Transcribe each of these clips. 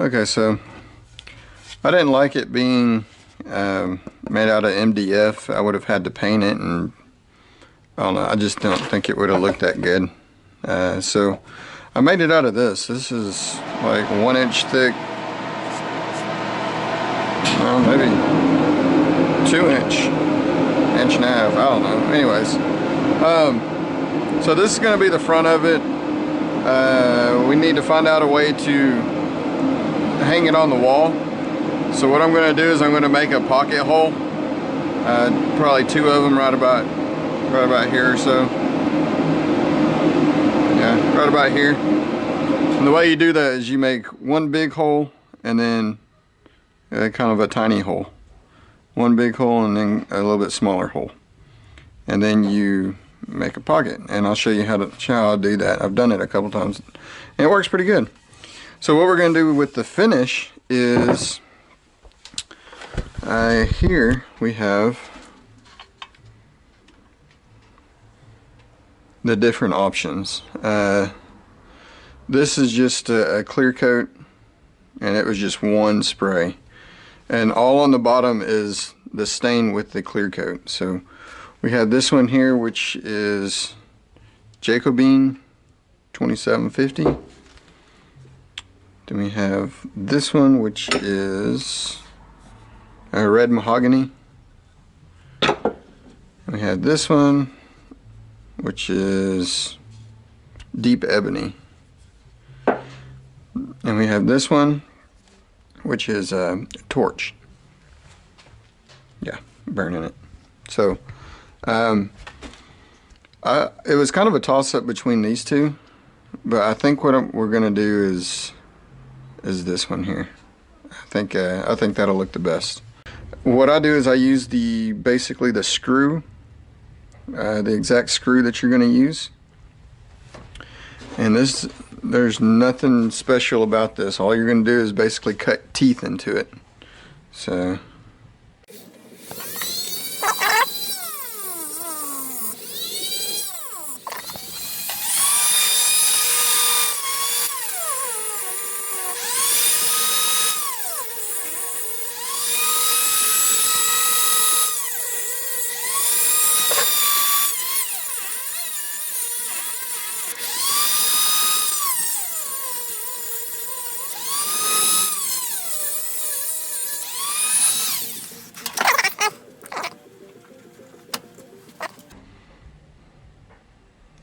Okay, so I didn't like it being made out of MDF. I would have had to paint it, and I don't know, I just don't think it would have looked that good. So I made it out of this. This is like 1 inch thick, well, maybe 2 inch, inch and a half, I don't know. Anyways, so this is going to be the front of it. We need to find out a way to hang it on the wall. So what I'm going to do is I'm going to make a pocket hole, probably 2 of them right about here or so. Yeah, right about here. And the way you do that is you make one big hole and then kind of a tiny hole. One big hole and then a little bit smaller hole. And then you make a pocket. And I'll show you how I do that. I've done it a couple times and it works pretty good. So what we're going to do with the finish is here we have the different options. This is just a clear coat, and it was just one spray, and all on the bottom is the stain with the clear coat. So we have this one here, which is Jacobine 2750. Then we have this one, which is a red mahogany. And we have this one, which is deep ebony. And we have this one, which is torch. Yeah, burning it. So it was kind of a toss-up between these two, but I think what we're gonna do is this one here. I think that'll look the best. What I do is I use basically the screw, the exact screw that you're going to use. And there's nothing special about this. All you're going to do is basically cut teeth into it. So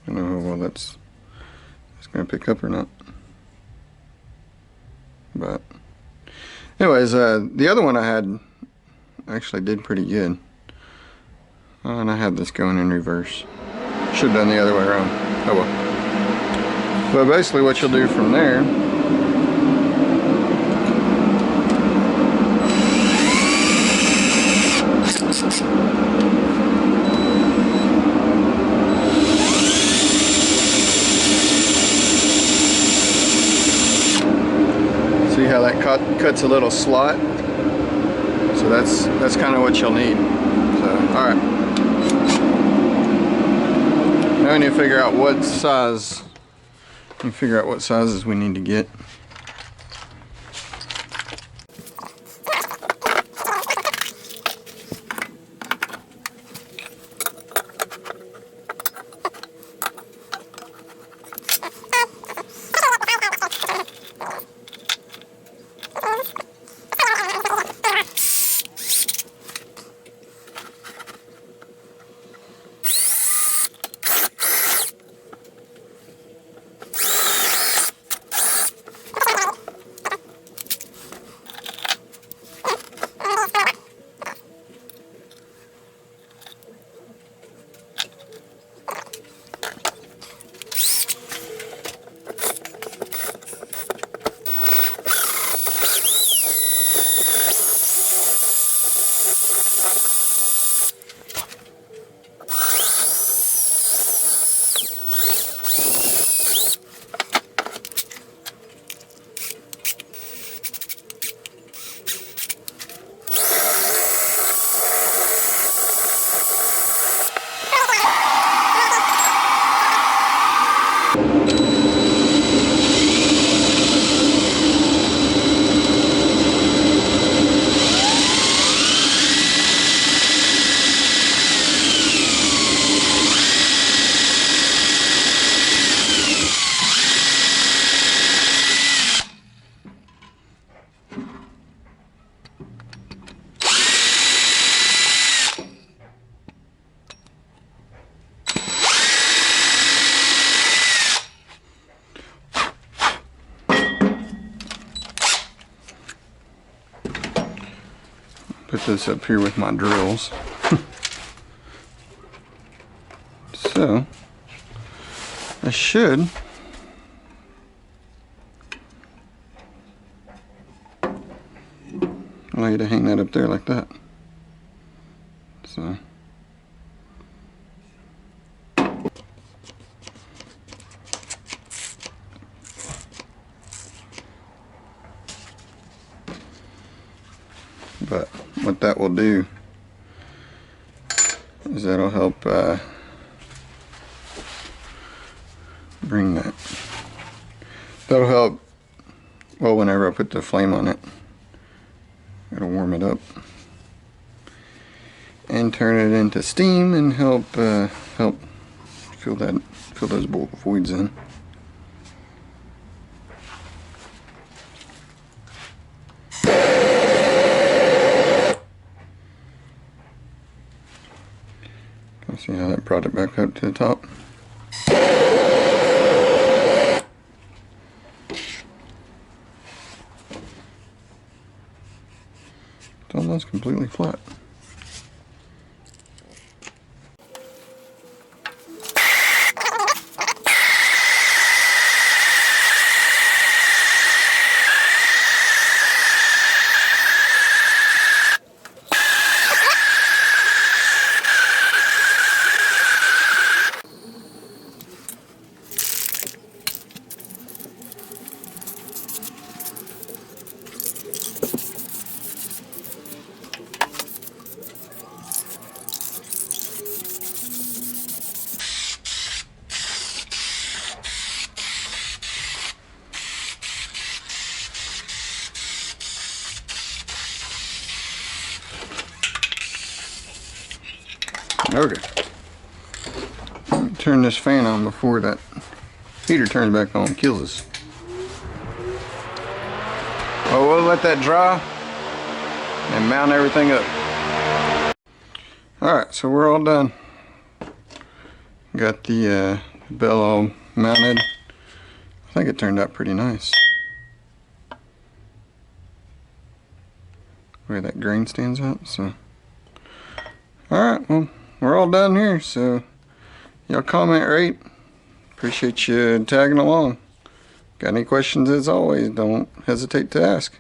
I don't know how well that's going to pick up or not. But anyways, the other one I had actually did pretty good. Oh, and I had this going in reverse. Should have done the other way around. Oh well. But basically what you'll do from there see how that cuts a little slot? So that's kind of what you'll need. So, alright. Now we need to figure out what sizes we need to get. put this up here with my drills. So I should allow you to hang that up there like that. So but what that will do is that'll help bring that. That'll help, well, whenever I put the flame on it, it'll warm it up and turn it into steam and help fill those voids in. See how that brought it back up to the top? It's almost completely flat. Okay. Turn this fan on before that heater turns back on and kills us. Oh, we'll let that dry and mount everything up. Alright, so we're all done. Got the bell all mounted. I think it turned out pretty nice. The way that grain stands out. So, alright, well, we're all done here, so y'all comment, rate. Appreciate you tagging along. Got any questions, as always, don't hesitate to ask.